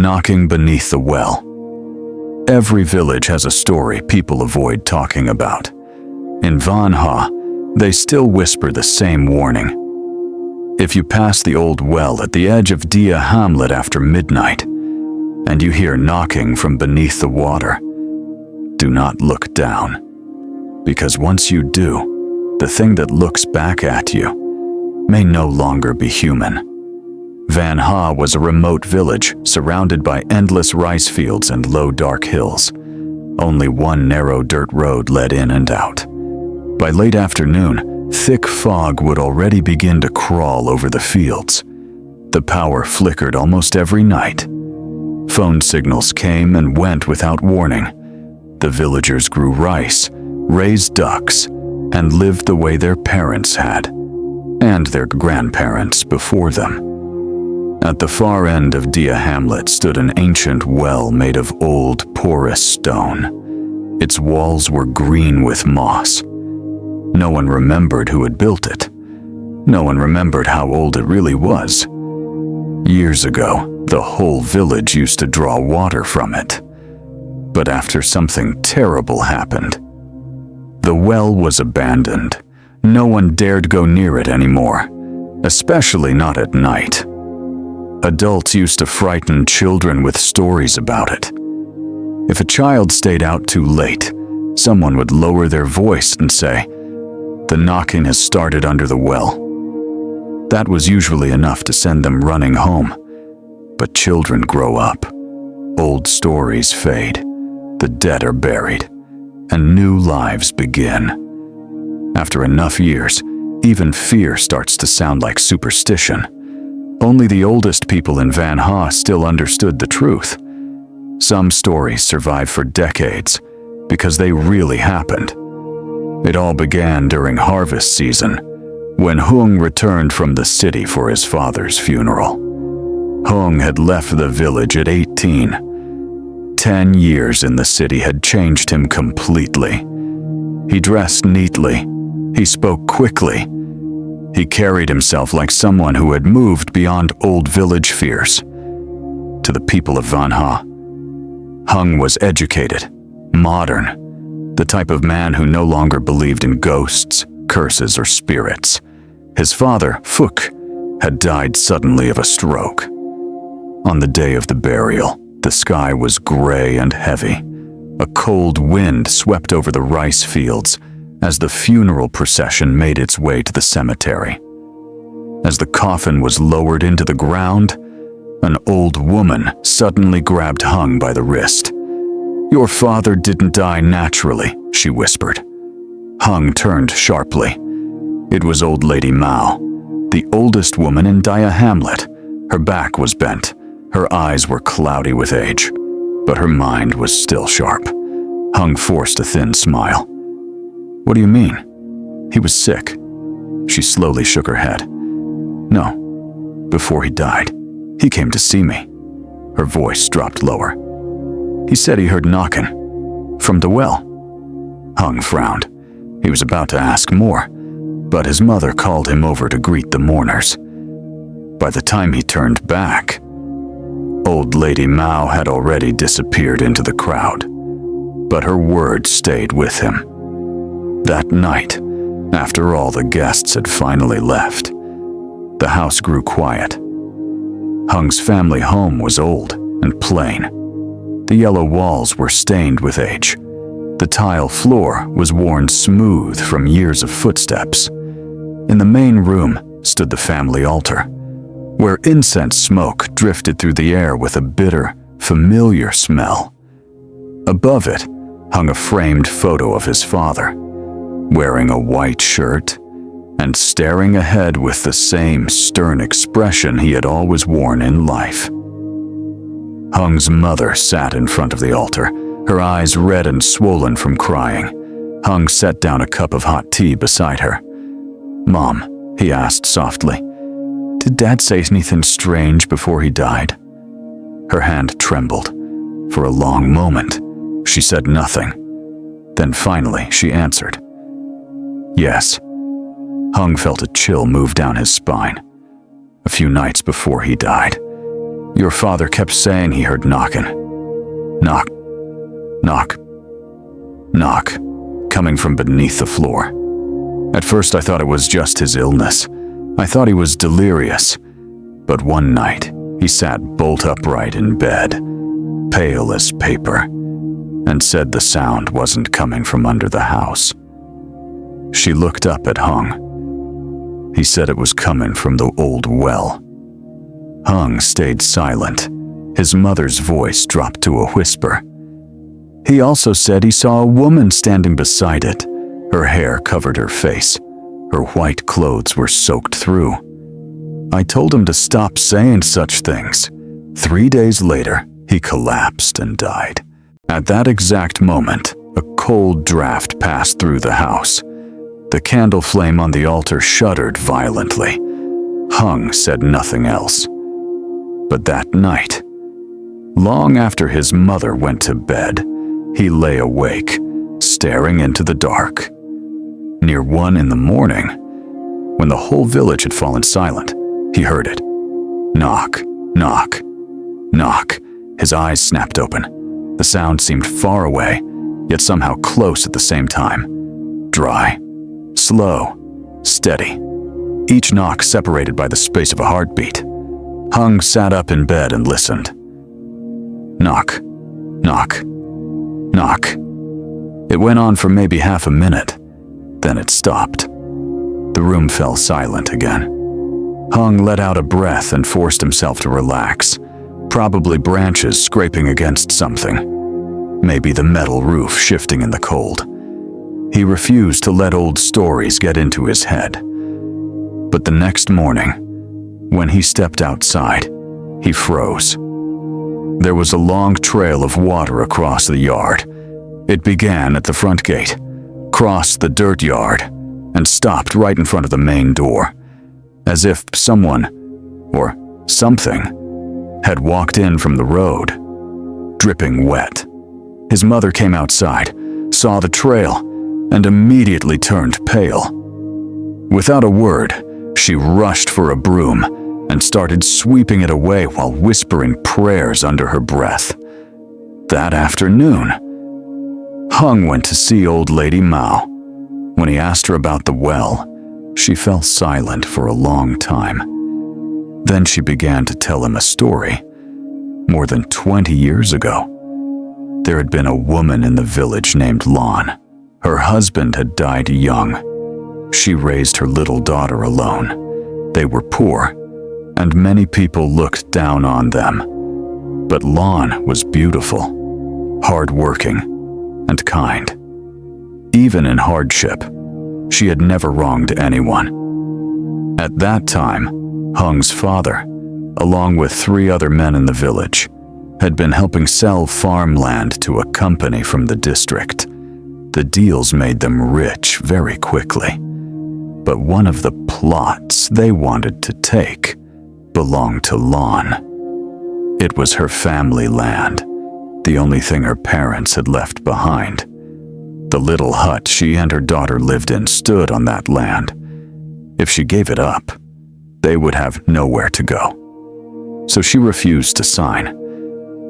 knocking beneath the well. Every village has a story people avoid talking about. In Van Ha, they still whisper the same warning. If you pass the old well at the edge of Dia Hamlet after midnight, and you hear knocking from beneath the water, do not look down. Because once you do, the thing that looks back at you may no longer be human. Van Ha was a remote village surrounded by endless rice fields and low dark hills. Only one narrow dirt road led in and out. By late afternoon, thick fog would already begin to crawl over the fields. The power flickered almost every night. Phone signals came and went without warning. The villagers grew rice, raised ducks, and lived the way their parents had, and their grandparents before them. At the far end of Dia Hamlet stood an ancient well made of old, porous stone. Its walls were green with moss. No one remembered who had built it. No one remembered how old it really was. Years ago, the whole village used to draw water from it. But after something terrible happened, the well was abandoned. No one dared go near it anymore, especially not at night. Adults used to frighten children with stories about it. If a child stayed out too late, someone would lower their voice and say, "The knocking has started under the well." That was usually enough to send them running home. But children grow up. Old stories fade. The dead are buried, and new lives begin. After enough years, even fear starts to sound like superstition. Only the oldest people in Van Ha still understood the truth. Some stories survive for decades because they really happened. It all began during harvest season, when Hung returned from the city for his father's funeral. Hung had left the village at 18. 10 years in the city had changed him completely. He dressed neatly. He spoke quickly. He carried himself like someone who had moved beyond old village fears. To the people of Van Ha, Hung was educated, modern, the type of man who no longer believed in ghosts, curses, or spirits. His father, Phúc, had died suddenly of a stroke. On the day of the burial, the sky was gray and heavy. A cold wind swept over the rice fields as the funeral procession made its way to the cemetery. As the coffin was lowered into the ground, an old woman suddenly grabbed Hung by the wrist. "Your father didn't die naturally," she whispered. Hung turned sharply. It was Old Lady Mao, the oldest woman in Dia Hamlet. Her back was bent. Her eyes were cloudy with age, but her mind was still sharp. Hung forced a thin smile. "What do you mean? He was sick." She slowly shook her head. "No, before he died, he came to see me." Her voice dropped lower. "He said he heard knocking from the well." Hung frowned. He was about to ask more, but his mother called him over to greet the mourners. By the time he turned back, Old Lady Mao had already disappeared into the crowd, but her words stayed with him. That night, after all the guests had finally left, the house grew quiet. Hung's family home was old and plain. The yellow walls were stained with age. The tile floor was worn smooth from years of footsteps. In the main room stood the family altar, where incense smoke drifted through the air with a bitter, familiar smell. Above it hung a framed photo of his father, wearing a white shirt and staring ahead with the same stern expression he had always worn in life. Hung's mother sat in front of the altar, her eyes red and swollen from crying. Hung set down a cup of hot tea beside her. "Mom," he asked softly, "did Dad say anything strange before he died?" Her hand trembled. For a long moment, she said nothing. Then finally, she answered, "Yes." Hung felt a chill move down his spine. A few nights before he died, Your father kept saying he heard knocking. Knock, knock, knock, coming from beneath the floor. At first I thought it was just his illness. I thought he was delirious. But one night, he sat bolt upright in bed, pale as paper, and said the sound wasn't coming from under the house. She looked up at Hung. He said it was coming from the old well. Hung stayed silent. His mother's voice dropped to a whisper. He also said he saw a woman standing beside it. Her hair covered her face. Her white clothes were soaked through. I told him to stop saying such things. 3 days later, he collapsed and died. At that exact moment, a cold draft passed through the house. The candle flame on the altar shuddered violently. Hung said nothing else. But that night, long after his mother went to bed, he lay awake, staring into the dark. Near 1 in the morning, when the whole village had fallen silent, he heard it. Knock, knock, knock. His eyes snapped open. The sound seemed far away, yet somehow close at the same time. Dry, slow, steady. Each knock separated by the space of a heartbeat. Hung sat up in bed and listened. Knock, knock, knock. It went on for maybe half a minute. Then it stopped. The room fell silent again. Hung let out a breath and forced himself to relax. Probably branches scraping against something. Maybe the metal roof shifting in the cold. He refused to let old stories get into his head. But the next morning, when he stepped outside, he froze. There was a long trail of water across the yard. It began at the front gate, crossed the dirt yard, and stopped right in front of the main door, as if someone, or something, had walked in from the road, dripping wet. His mother came outside, saw the trail, and immediately turned pale. Without a word, she rushed for a broom and started sweeping it away while whispering prayers under her breath. That afternoon, Hung went to see old lady Mao. When he asked her about the well, she fell silent for a long time. Then she began to tell him a story. More than 20 years ago, there had been a woman in the village named Lon. Her husband had died young. She raised her little daughter alone. They were poor, and many people looked down on them. But Lon was beautiful, hardworking, and kind. Even in hardship, she had never wronged anyone. At that time, Hung's father, along with 3 other men in the village, had been helping sell farmland to a company from the district. The deals made them rich very quickly. But one of the plots they wanted to take belonged to Lon. It was her family land, the only thing her parents had left behind. The little hut she and her daughter lived in stood on that land. If she gave it up, they would have nowhere to go. So she refused to sign.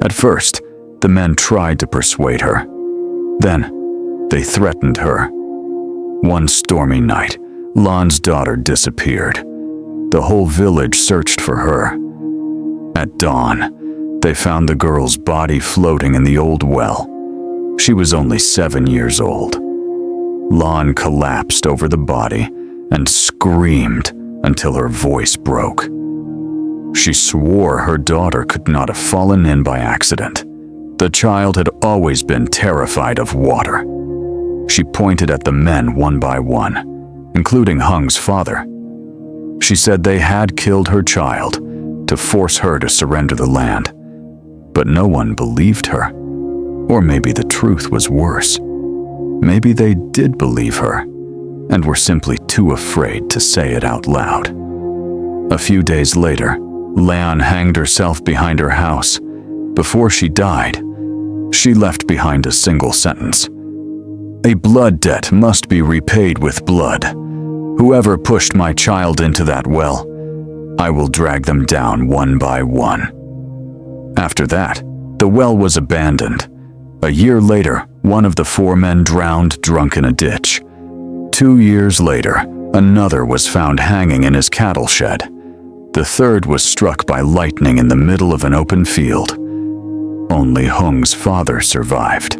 At first, the men tried to persuade her. Then, they threatened her. One stormy night, Lon's daughter disappeared. The whole village searched for her. At dawn, they found the girl's body floating in the old well. She was only 7 years old. Lon collapsed over the body and screamed until her voice broke. She swore her daughter could not have fallen in by accident. The child had always been terrified of water. She pointed at the men one by one, including Hung's father. She said they had killed her child to force her to surrender the land. But no one believed her. Or maybe the truth was worse. Maybe they did believe her and were simply too afraid to say it out loud. A few days later, Leon hanged herself behind her house. Before she died, she left behind a single sentence. "A blood debt must be repaid with blood. Whoever pushed my child into that well, I will drag them down one by one." After that, the well was abandoned. A year later, one of the 4 men drowned drunk in a ditch. 2 years later, another was found hanging in his cattle shed. The third was struck by lightning in the middle of an open field. Only Hung's father survived.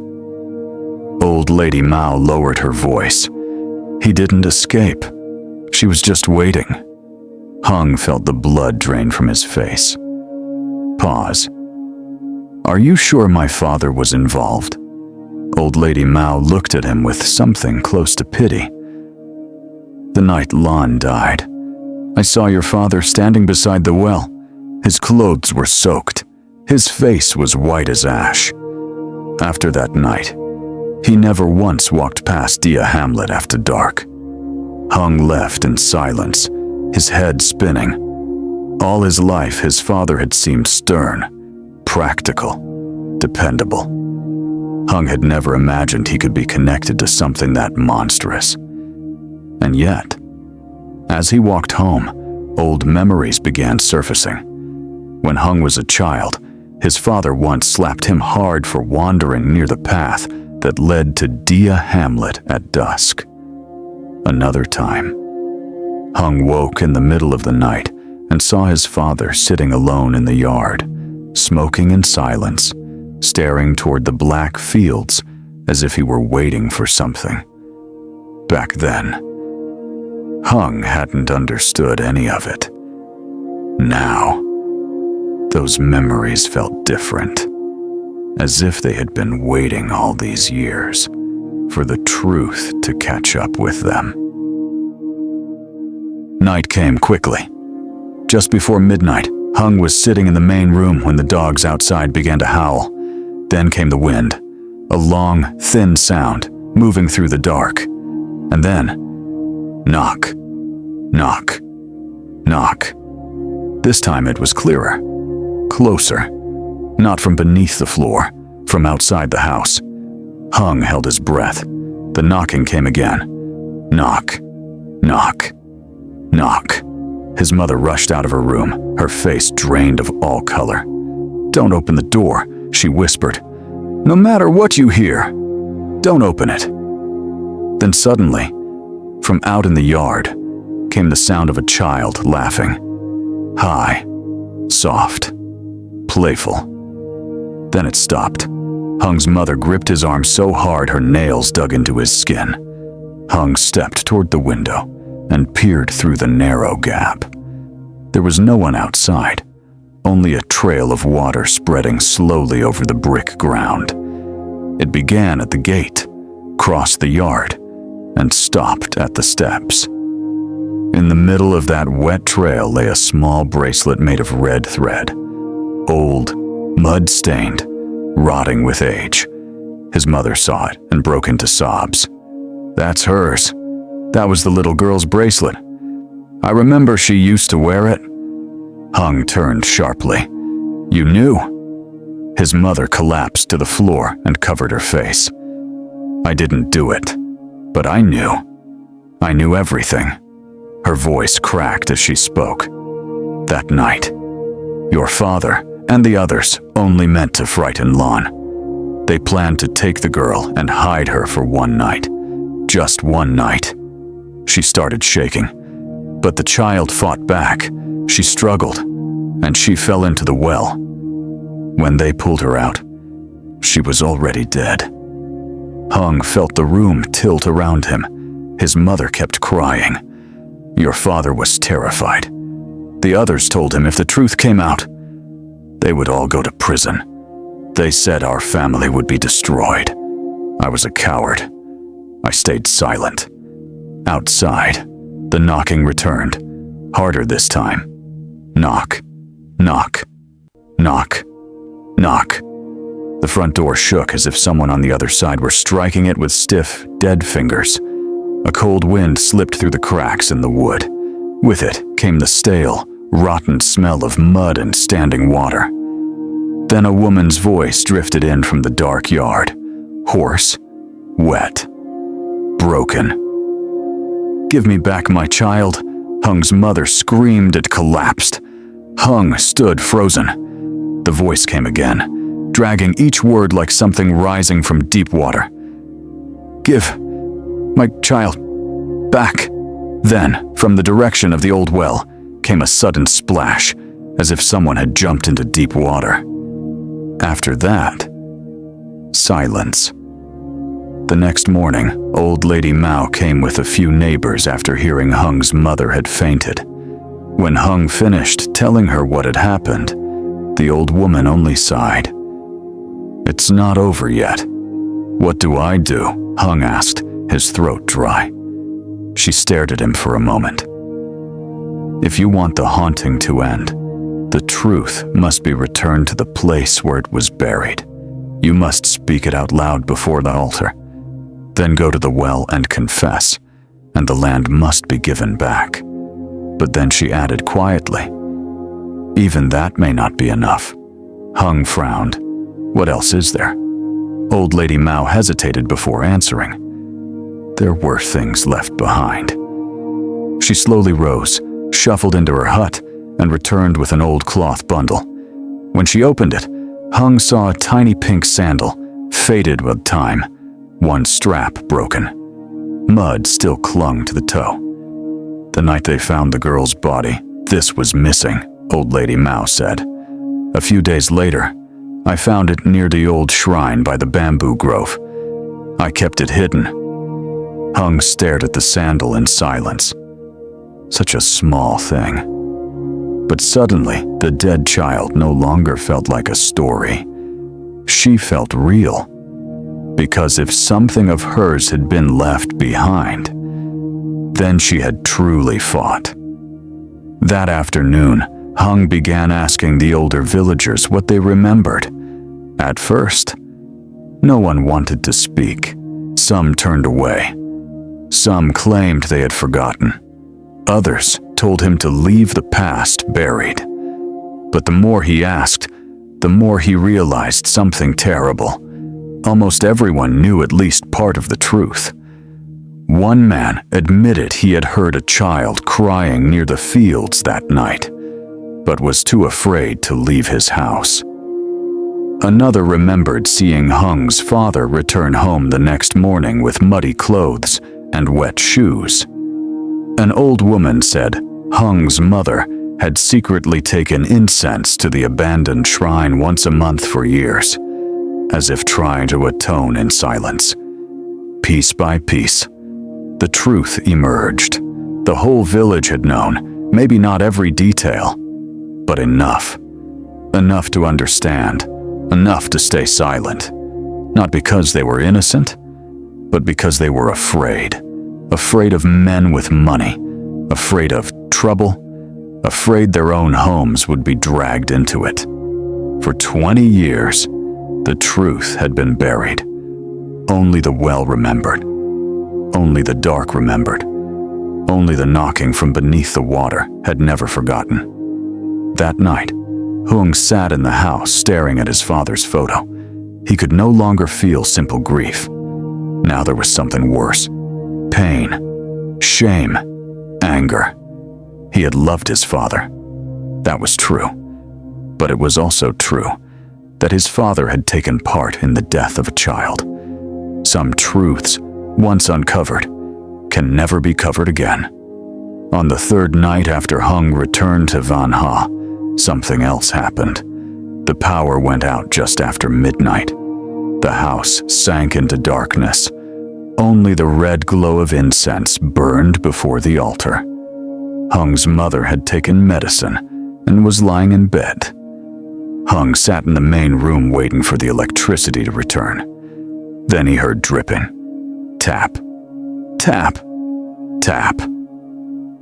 Old Lady Mao lowered her voice. He didn't escape. She was just waiting. Hung felt the blood drain from his face. Pause. Are you sure my father was involved? Old Lady Mao looked at him with something close to pity. The night Lon died, I saw your father standing beside the well. His clothes were soaked. His face was white as ash. After that night, he never once walked past Dia Hamlet after dark. Hung left in silence, his head spinning. All his life, his father had seemed stern, practical, dependable. Hung had never imagined he could be connected to something that monstrous. And yet, as he walked home, old memories began surfacing. When Hung was a child, his father once slapped him hard for wandering near the path that led to Dia Hamlet at dusk. Another time, Hung woke in the middle of the night and saw his father sitting alone in the yard, smoking in silence, staring toward the black fields as if he were waiting for something. Back then, Hung hadn't understood any of it. Now, those memories felt different, as if they had been waiting all these years for the truth to catch up with them. Night came quickly. Just before midnight, Hung was sitting in the main room when the dogs outside began to howl. Then came the wind, a long, thin sound moving through the dark. And then, knock, knock, knock. This time it was clearer, closer, not from beneath the floor, from outside the house. Hung held his breath. The knocking came again. Knock, knock, knock. His mother rushed out of her room, her face drained of all color. Don't open the door, she whispered. No matter what you hear, don't open it. Then suddenly, from out in the yard, came the sound of a child laughing. High, soft, playful. Then it stopped. Hung's mother gripped his arm so hard her nails dug into his skin. Hung stepped toward the window and peered through the narrow gap. There was no one outside, only a trail of water spreading slowly over the brick ground. It began at the gate, crossed the yard, and stopped at the steps. In the middle of that wet trail lay a small bracelet made of red thread, old, mud-stained, rotting with age. His mother saw it and broke into sobs. That's hers. That was the little girl's bracelet. I remember she used to wear it. Hung turned sharply. You knew? His mother collapsed to the floor and covered her face. I didn't do it, but I knew. I knew everything. Her voice cracked as she spoke. That night, your father and the others only meant to frighten Lon. They planned to take the girl and hide her for one night. Just one night. She started shaking, but the child fought back. She struggled, and she fell into the well. When they pulled her out, she was already dead. Hung felt the room tilt around him. His mother kept crying. Your father was terrified. The others told him if the truth came out, they would all go to prison. They said our family would be destroyed. I was a coward. I stayed silent. Outside, the knocking returned, harder this time. Knock, knock, knock, knock. The front door shook as if someone on the other side were striking it with stiff, dead fingers. A cold wind slipped through the cracks in the wood. With it came the stale, rotten smell of mud and standing water. Then a woman's voice drifted in from the dark yard, hoarse, wet, broken. Give me back my child, Hung's mother screamed and collapsed. Hung stood frozen. The voice came again, dragging each word like something rising from deep water. "Give my child back." Then, from the direction of the old well, came a sudden splash, as if someone had jumped into deep water. After that, silence. The next morning, Old Lady Mao came with a few neighbors after hearing Hung's mother had fainted. When Hung finished telling her what had happened, the old woman only sighed. "It's not over yet." "What do I do?" Hung asked, his throat dry. She stared at him for a moment. "If you want the haunting to end, the truth must be returned to the place where it was buried. You must speak it out loud before the altar. Then go to the well and confess, and the land must be given back." But then she added quietly, "Even that may not be enough." Hung frowned. "What else is there?" Old Lady Mao hesitated before answering. There were things left behind. She slowly rose, shuffled into her hut, and returned with an old cloth bundle. When she opened it, Hung saw a tiny pink sandal, faded with time, one strap broken. Mud still clung to the toe. The night they found the girl's body, this was missing, Old Lady Mao said. A few days later, I found it near the old shrine by the bamboo grove. I kept it hidden. Hung stared at the sandal in silence. Such a small thing. But suddenly, the dead child no longer felt like a story. She felt real. Because if something of hers had been left behind, then she had truly fought. That afternoon, Hung began asking the older villagers what they remembered. At first, no one wanted to speak. Some turned away. Some claimed they had forgotten. Others told him to leave the past buried. But the more he asked, the more he realized something terrible. Almost everyone knew at least part of the truth. One man admitted he had heard a child crying near the fields that night, but was too afraid to leave his house. Another remembered seeing Hung's father return home the next morning with muddy clothes and wet shoes. An old woman said Hung's mother had secretly taken incense to the abandoned shrine once a month for years, as if trying to atone in silence. Piece by piece, the truth emerged. The whole village had known, maybe not every detail, but enough. Enough to understand, enough to stay silent. Not because they were innocent, but because they were afraid. Afraid of men with money, afraid of trouble, afraid their own homes would be dragged into it. For 20 years, the truth had been buried. Only the well remembered. Only the dark remembered. Only the knocking from beneath the water had never forgotten. That night, Hung sat in the house staring at his father's photo. He could no longer feel simple grief. Now there was something worse. Pain, shame, anger. He had loved his father. That was true. But it was also true that his father had taken part in the death of a child. Some truths, once uncovered, can never be covered again. On the third night after Hung returned to Van Ha, something else happened. The power went out just after midnight. The house sank into darkness. Only the red glow of incense burned before the altar. Hung's mother had taken medicine and was lying in bed. Hung sat in the main room waiting for the electricity to return. Then he heard dripping. Tap, tap, tap.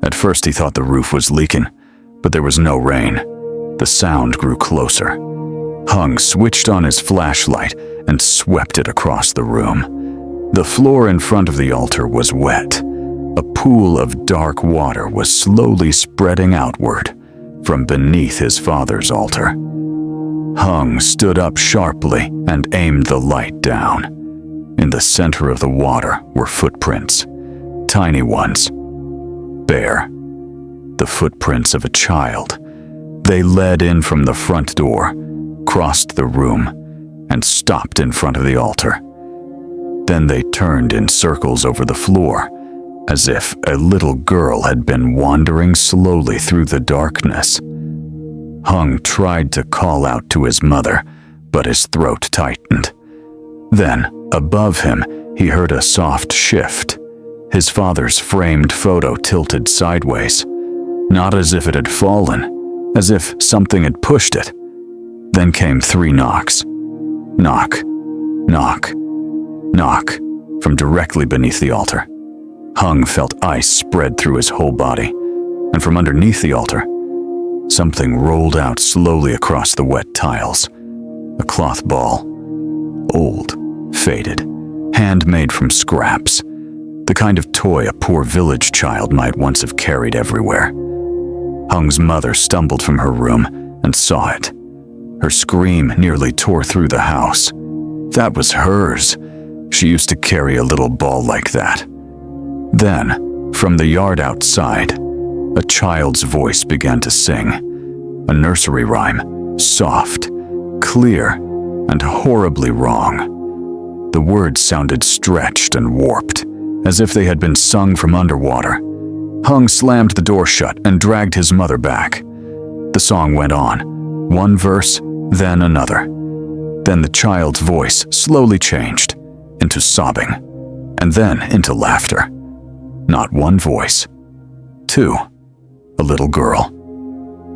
At first he thought the roof was leaking, but there was no rain. The sound grew closer. Hung switched on his flashlight and swept it across the room. The floor in front of the altar was wet. A pool of dark water was slowly spreading outward from beneath his father's altar. Hung stood up sharply and aimed the light down. In the center of the water were footprints, tiny ones, bare. The footprints of a child. They led in from the front door, crossed the room and stopped in front of the altar. Then they turned in circles over the floor, as if a little girl had been wandering slowly through the darkness. Hung tried to call out to his mother, but his throat tightened. Then, above him, he heard a soft shift. His father's framed photo tilted sideways, not as if it had fallen, as if something had pushed it. Then came 3 knocks. Knock, knock, knock, from directly beneath the altar. Hung felt ice spread through his whole body, and from underneath the altar, something rolled out slowly across the wet tiles. A cloth ball. Old, faded, handmade from scraps. The kind of toy a poor village child might once have carried everywhere. Hung's mother stumbled from her room and saw it. Her scream nearly tore through the house. That was hers. She used to carry a little ball like that. Then, from the yard outside, a child's voice began to sing. A nursery rhyme, soft, clear, and horribly wrong. The words sounded stretched and warped, as if they had been sung from underwater. Hung slammed the door shut and dragged his mother back. The song went on, one verse, then another. Then the child's voice slowly changed into sobbing, and then into laughter. Not one voice, 2, a little girl,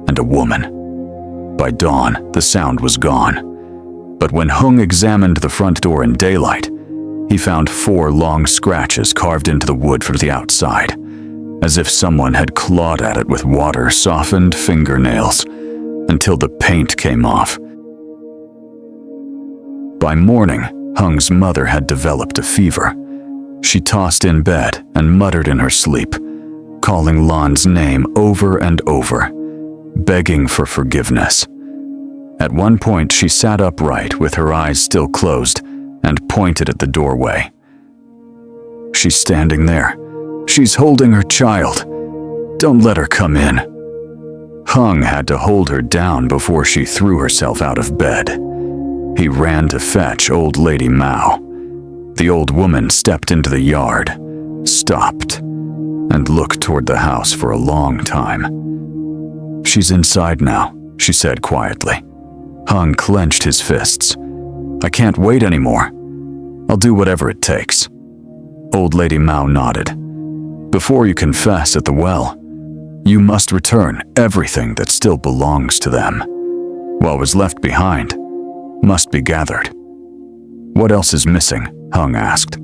and a woman. By dawn, the sound was gone, but when Hung examined the front door in daylight, he found 4 long scratches carved into the wood from the outside, as if someone had clawed at it with water-softened fingernails until the paint came off. By morning, Hung's mother had developed a fever. She tossed in bed and muttered in her sleep, calling Lan's name over and over, begging for forgiveness. At one point, she sat upright with her eyes still closed and pointed at the doorway. She's standing there. She's holding her child. Don't let her come in. Hung had to hold her down before she threw herself out of bed. He ran to fetch old lady Mao. The old woman stepped into the yard, stopped, and looked toward the house for a long time. She's inside now, she said quietly. Hung clenched his fists. I can't wait anymore. I'll do whatever it takes. Old lady Mao nodded. Before you confess at the well, you must return everything that still belongs to them. What was left behind must be gathered. What else is missing? Hung asked.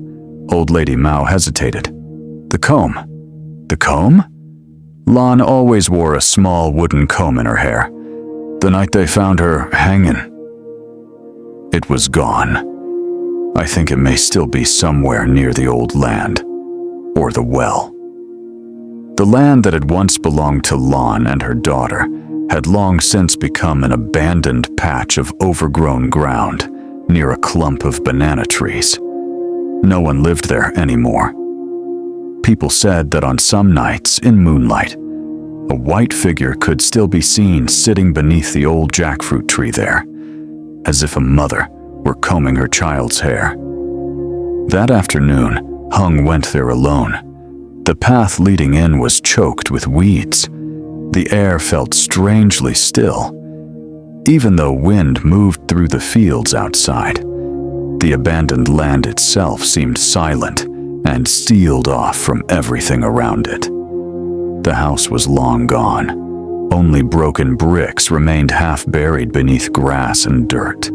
Old lady Mao hesitated. The comb. The comb? Lan always wore a small wooden comb in her hair. The night they found her hanging, it was gone. I think it may still be somewhere near the old land, or the well. The land that had once belonged to Lan and her daughter had long since become an abandoned patch of overgrown ground near a clump of banana trees. No one lived there anymore. People said that on some nights in moonlight, a white figure could still be seen sitting beneath the old jackfruit tree there, as if a mother were combing her child's hair. That afternoon, Hung went there alone. The path leading in was choked with weeds. The air felt strangely still, even though wind moved through the fields outside. The abandoned land itself seemed silent and sealed off from everything around it. The house was long gone. Only broken bricks remained half buried beneath grass and dirt.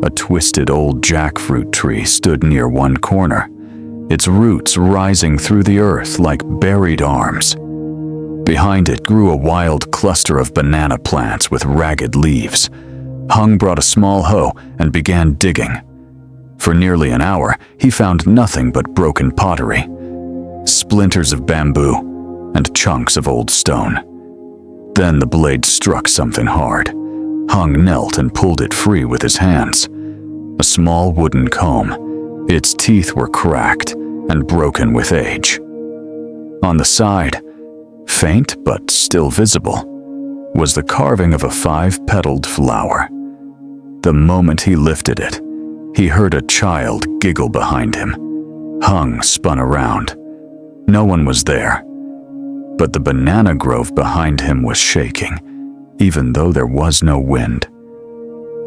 A twisted old jackfruit tree stood near one corner, its roots rising through the earth like buried arms. Behind it grew a wild cluster of banana plants with ragged leaves. Hung brought a small hoe and began digging. For nearly an hour, he found nothing but broken pottery, splinters of bamboo, and chunks of old stone. Then the blade struck something hard. Hung knelt and pulled it free with his hands. A small wooden comb. Its teeth were cracked and broken with age. On the side, faint but still visible, was the carving of a 5-petaled flower. The moment he lifted it, he heard a child giggle behind him. Hung spun around. No one was there, but the banana grove behind him was shaking, even though there was no wind.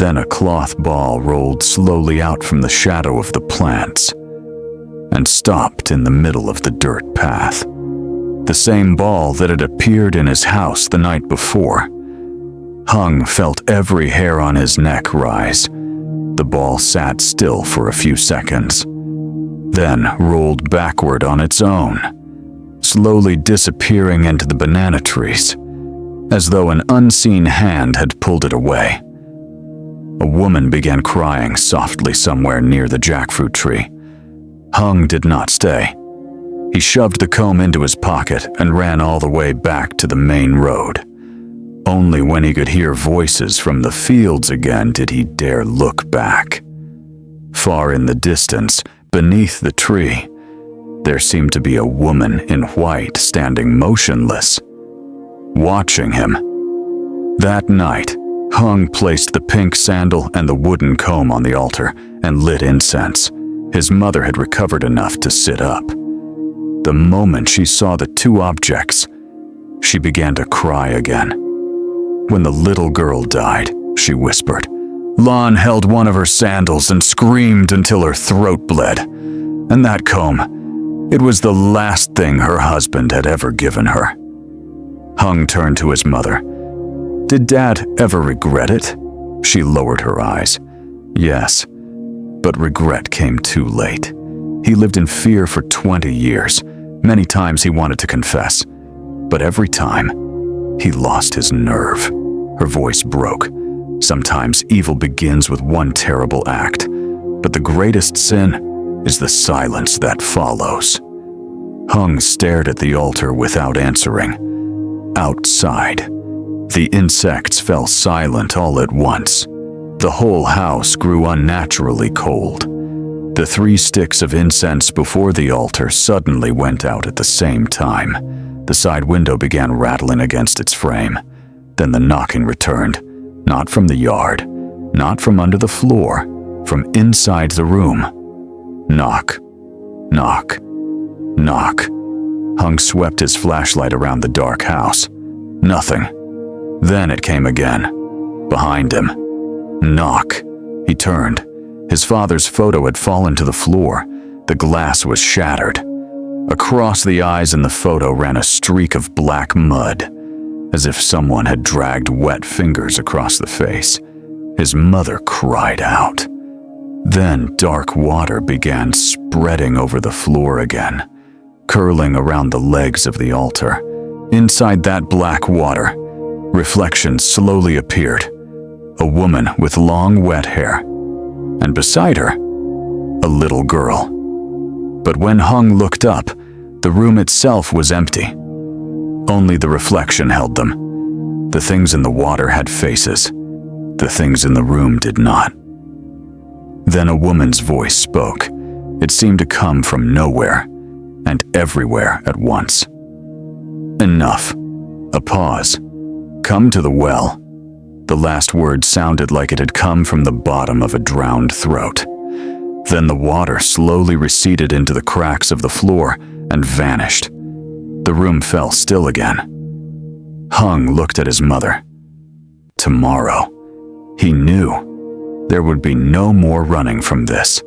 Then a cloth ball rolled slowly out from the shadow of the plants and stopped in the middle of the dirt path. The same ball that had appeared in his house the night before. Hung felt every hair on his neck rise. The ball sat still for a few seconds, then rolled backward on its own, slowly disappearing into the banana trees, as though an unseen hand had pulled it away. A woman began crying softly somewhere near the jackfruit tree. Hung did not stay. He shoved the comb into his pocket and ran all the way back to the main road. Only when he could hear voices from the fields again did he dare look back. Far in the distance, beneath the tree, there seemed to be a woman in white standing motionless, watching him. That night, Hung placed the pink sandal and the wooden comb on the altar and lit incense. His mother had recovered enough to sit up. The moment she saw the two objects, she began to cry again. When the little girl died, she whispered. Lon held one of her sandals and screamed until her throat bled. And that comb, it was the last thing her husband had ever given her. Hung turned to his mother. Did Dad ever regret it? She lowered her eyes. Yes, but regret came too late. He lived in fear for 20 years. Many times he wanted to confess, but every time, he lost his nerve. Her voice broke. Sometimes evil begins with one terrible act, but the greatest sin is the silence that follows. Hung stared at the altar without answering. Outside, the insects fell silent all at once. The whole house grew unnaturally cold. The 3 sticks of incense before the altar suddenly went out at the same time. The side window began rattling against its frame. Then the knocking returned, not from the yard, not from under the floor, from inside the room. Knock, knock, knock. Hung swept his flashlight around the dark house. Nothing. Then it came again, behind him. Knock. He turned. His father's photo had fallen to the floor. The glass was shattered. Across the eyes in the photo ran a streak of black mud, as if someone had dragged wet fingers across the face. His mother cried out. Then dark water began spreading over the floor again, curling around the legs of the altar. Inside that black water, reflections slowly appeared. A woman with long wet hair, and beside her, a little girl. But when Hung looked up, the room itself was empty. Only the reflection held them. The things in the water had faces. The things in the room did not. Then a woman's voice spoke. It seemed to come from nowhere and everywhere at once. Enough. A pause. Come to the well. The last word sounded like it had come from the bottom of a drowned throat. Then the water slowly receded into the cracks of the floor and vanished. The room fell still again. Hung looked at his mother. Tomorrow. He knew there would be no more running from this.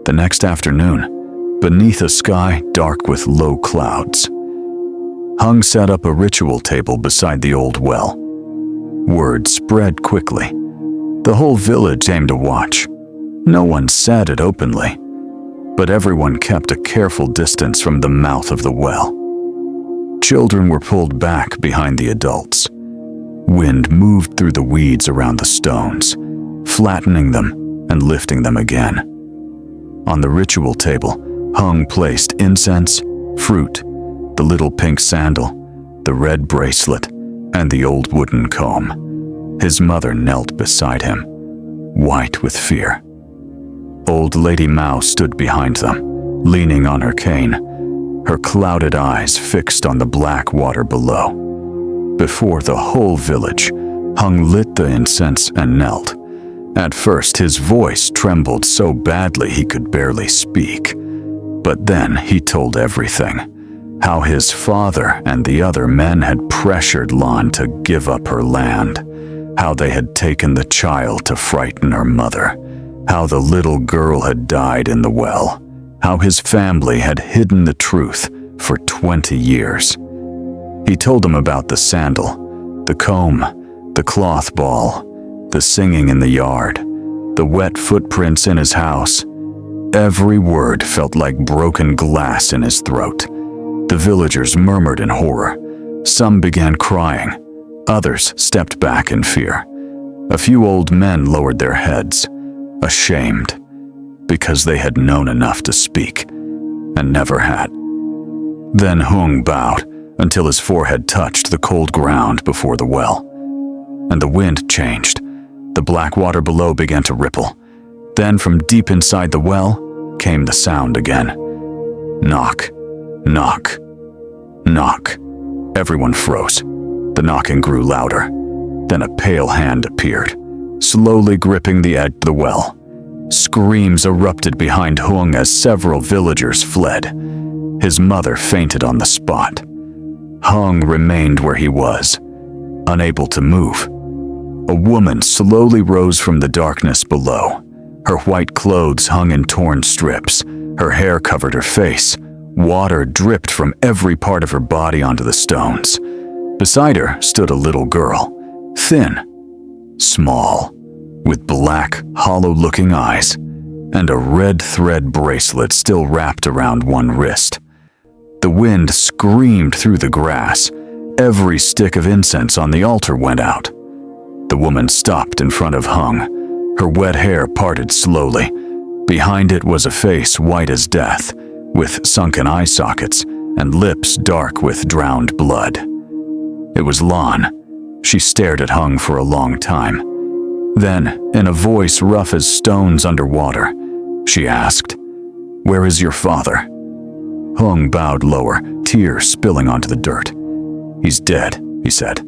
The next afternoon, beneath a sky dark with low clouds, Hung set up a ritual table beside the old well. Word spread quickly. The whole village aimed to watch. No one said it openly, but everyone kept a careful distance from the mouth of the well. Children were pulled back behind the adults. Wind moved through the weeds around the stones, flattening them and lifting them again. On the ritual table, Hung placed incense, fruit, the little pink sandal, the red bracelet, and the old wooden comb. His mother knelt beside him, white with fear. Old Lady Mao stood behind them, leaning on her cane, her clouded eyes fixed on the black water below. Before the whole village, Hung lit the incense and knelt, At first, his voice trembled so badly he could barely speak. But then he told everything. How his father and the other men had pressured Lon to give up her land. How they had taken the child to frighten her mother. How the little girl had died in the well. How his family had hidden the truth for 20 years. He told him about the sandal, the comb, the cloth ball, the singing in the yard, the wet footprints in his house. Every word felt like broken glass in his throat. The villagers murmured in horror. Some began crying. Others stepped back in fear. A few old men lowered their heads, ashamed, because they had known enough to speak, and never had. Then Hung bowed until his forehead touched the cold ground before the well. And the wind changed. The black water below began to ripple. Then from deep inside the well came the sound again. Knock, knock, knock. Everyone froze. The knocking grew louder. Then a pale hand appeared, slowly gripping the edge of the well. Screams erupted behind Hung as several villagers fled. His mother fainted on the spot. Hung remained where he was, unable to move. A woman slowly rose from the darkness below. Her white clothes hung in torn strips. Her hair covered her face. Water dripped from every part of her body onto the stones. Beside her stood a little girl, thin, small, with black, hollow-looking eyes, and a red thread bracelet still wrapped around one wrist. The wind screamed through the grass. Every stick of incense on the altar went out. The woman stopped in front of Hung. Her wet hair parted slowly. Behind it was a face white as death, with sunken eye sockets and lips dark with drowned blood. It was Lon. She stared at Hung for a long time. Then, in a voice rough as stones underwater, she asked, "Where is your father?" Hung bowed lower, tears spilling onto the dirt. "He's dead," he said.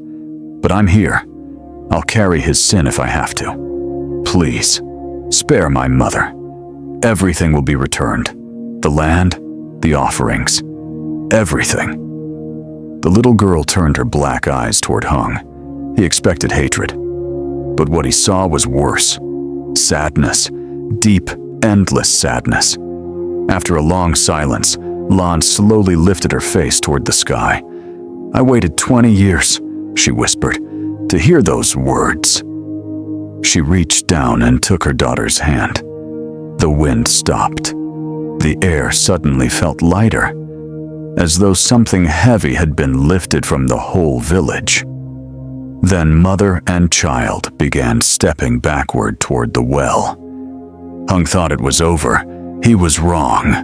"But I'm here. I'll carry his sin if I have to. Please, spare my mother. Everything will be returned. The land, the offerings, everything." The little girl turned her black eyes toward Hung. He expected hatred, but what he saw was worse. Sadness, deep, endless sadness. After a long silence, Lon slowly lifted her face toward the sky. "I waited 20 years, she whispered, "to hear those words." She reached down and took her daughter's hand. The wind stopped. The air suddenly felt lighter, as though something heavy had been lifted from the whole village. Then mother and child began stepping backward toward the well. Hung thought it was over. He was wrong.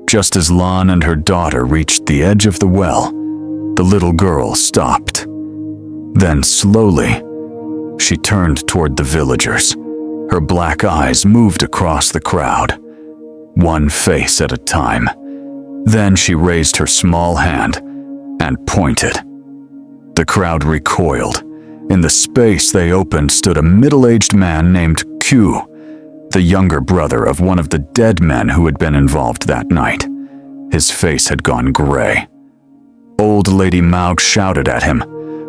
Just as Lon and her daughter reached the edge of the well, the little girl stopped. Then slowly, she turned toward the villagers. Her black eyes moved across the crowd, one face at a time. Then she raised her small hand and pointed. The crowd recoiled. In the space they opened stood a middle-aged man named Q, the younger brother of one of the dead men who had been involved that night. His face had gone gray. Old Lady Maug shouted at him,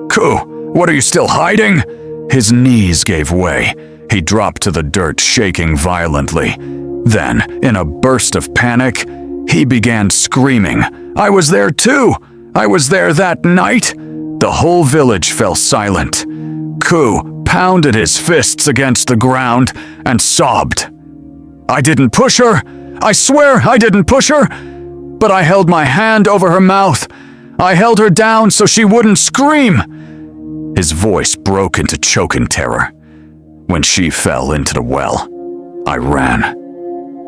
"Q, what are you still hiding?" His knees gave way. He dropped to the dirt, shaking violently. Then, in a burst of panic, he began screaming, "I was there too! I was there that night!" The whole village fell silent. Q pounded his fists against the ground and sobbed. "I didn't push her! I swear I didn't push her! But I held my hand over her mouth. I held her down so she wouldn't scream!" His voice broke into choking terror. When she fell into the well, I ran.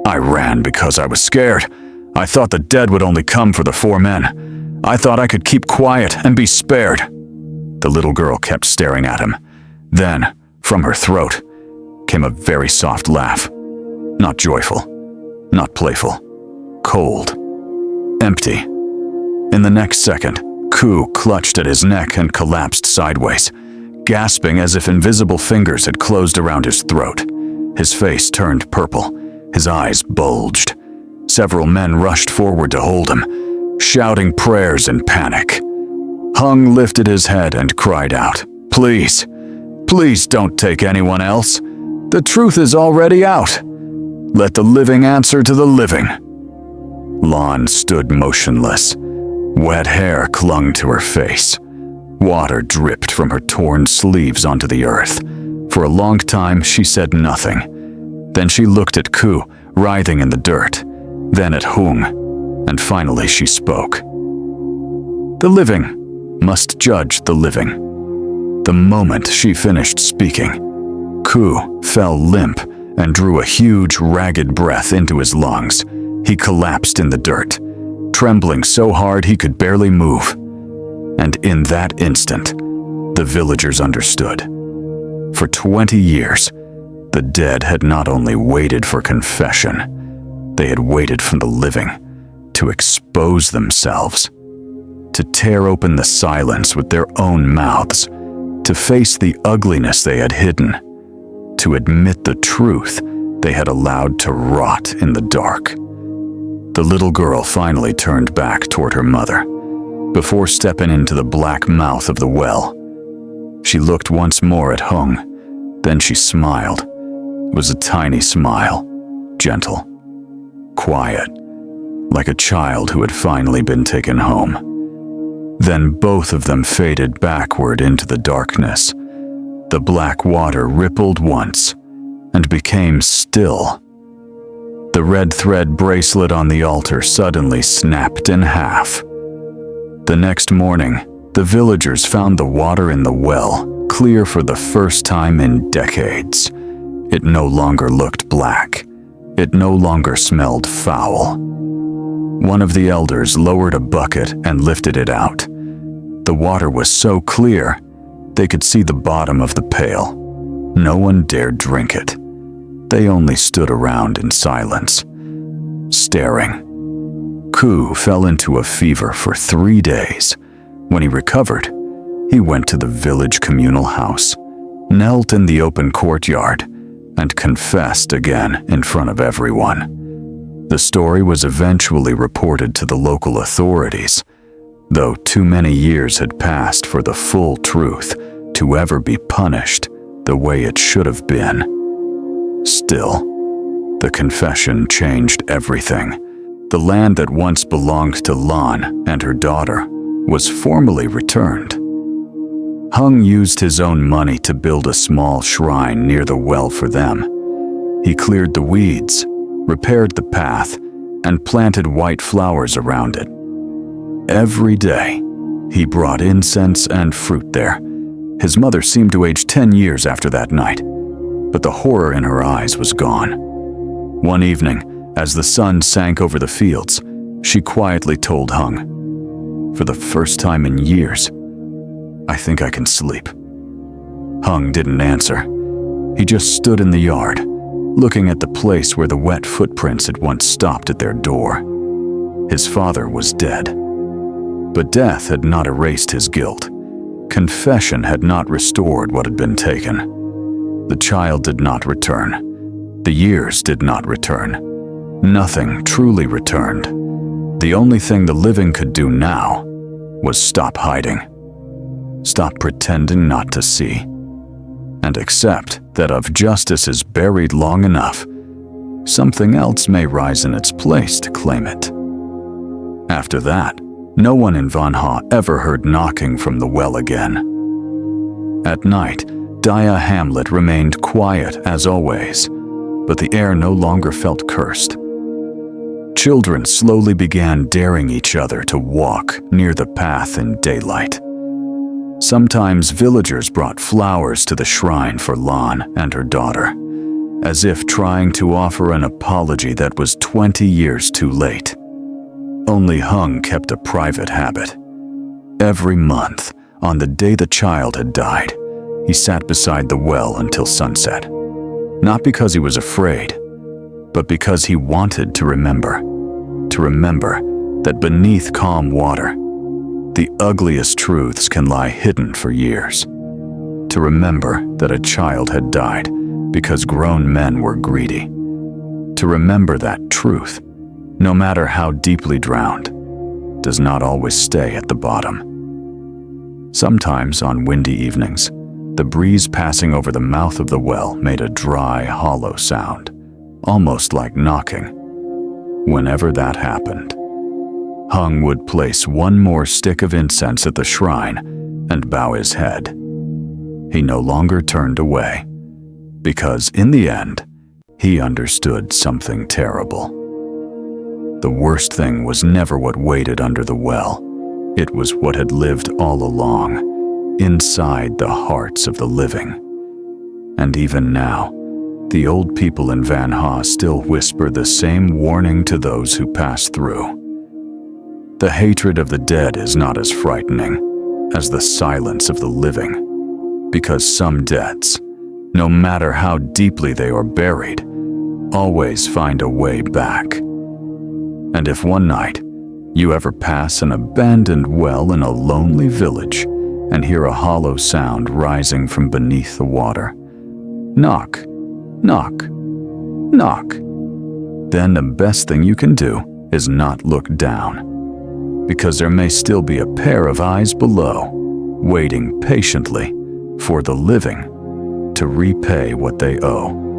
I ran because I was scared. I thought the dead would only come for the 4 men. I thought I could keep quiet and be spared. The little girl kept staring at him. Then, from her throat, came a very soft laugh. Not joyful, not playful, cold, empty. In the next second, Ku clutched at his neck and collapsed sideways. gasping as if invisible fingers had closed around his throat. His face turned purple. His eyes bulged. Several men rushed forward to hold him, shouting prayers in panic. Hung lifted his head and cried out, "Please, please don't take anyone else. The truth is already out. Let the living answer to the living." Lon stood motionless. Wet hair clung to her face. Water dripped from her torn sleeves onto the earth. For a long time, she said nothing. Then she looked at Ku, writhing in the dirt, then at Hung, and finally she spoke. The living must judge the living. The moment she finished speaking, Ku fell limp and drew a huge, ragged breath into his lungs. He collapsed in the dirt, trembling so hard he could barely move. And in that instant, the villagers understood. For 20 years, the dead had not only waited for confession, they had waited for the living to expose themselves, to tear open the silence with their own mouths, to face the ugliness they had hidden, to admit the truth they had allowed to rot in the dark. The little girl finally turned back toward her mother, before stepping into the black mouth of the well. She looked once more at Hung, then she smiled. It was a tiny smile, gentle, quiet, like a child who had finally been taken home. Then both of them faded backward into the darkness. The black water rippled once and became still. The red thread bracelet on the altar suddenly snapped in half. The next morning, the villagers found the water in the well clear for the first time in decades. It no longer looked black. It no longer smelled foul. One of the elders lowered a bucket and lifted it out. The water was so clear, they could see the bottom of the pail. No one dared drink it. They only stood around in silence, staring. Ku fell into a fever for 3 days. When he recovered, he went to the village communal house, knelt in the open courtyard, and confessed again in front of everyone. The story was eventually reported to the local authorities, though too many years had passed for the full truth to ever be punished the way it should have been. Still, the confession changed everything. The land that once belonged to Lan and her daughter was formally returned. Hung used his own money to build a small shrine near the well for them. He cleared the weeds, repaired the path, and planted white flowers around it. Every day, he brought incense and fruit there. His mother seemed to age 10 years after that night, but the horror in her eyes was gone. One evening, as the sun sank over the fields, she quietly told Hung, "For the first time in years, I think I can sleep." Hung didn't answer. He just stood in the yard, looking at the place where the wet footprints had once stopped at their door. His father was dead. But death had not erased his guilt. Confession had not restored what had been taken. The child did not return. The years did not return. Nothing truly returned. The only thing the living could do now was stop hiding. Stop pretending not to see. And accept that if justice is buried long enough, something else may rise in its place to claim it. After that, no one in Van Ha ever heard knocking from the well again. At night, Dia Hamlet remained quiet as always, but the air no longer felt cursed. Children slowly began daring each other to walk near the path in daylight. Sometimes villagers brought flowers to the shrine for Lan and her daughter, as if trying to offer an apology that was 20 years too late. Only Hung kept a private habit. Every month, on the day the child had died, he sat beside the well until sunset. Not because he was afraid, but because he wanted to remember that beneath calm water, the ugliest truths can lie hidden for years. to remember that a child had died because grown men were greedy, to remember that truth, no matter how deeply drowned, does not always stay at the bottom. Sometimes on windy evenings, the breeze passing over the mouth of the well made a dry, hollow sound, almost like knocking. Whenever that happened, Hung would place one more stick of incense at the shrine and bow his head. He no longer turned away, because in the end, he understood something terrible. The worst thing was never what waited under the well. It was what had lived all along, inside the hearts of the living. And even now, the old people in Van Ha still whisper the same warning to those who pass through. The hatred of the dead is not as frightening as the silence of the living, because some deaths, no matter how deeply they are buried, always find a way back. And if one night you ever pass an abandoned well in a lonely village and hear a hollow sound rising from beneath the water, knock, knock, knock. Then the best thing you can do is not look down, because there may still be a pair of eyes below, waiting patiently for the living to repay what they owe.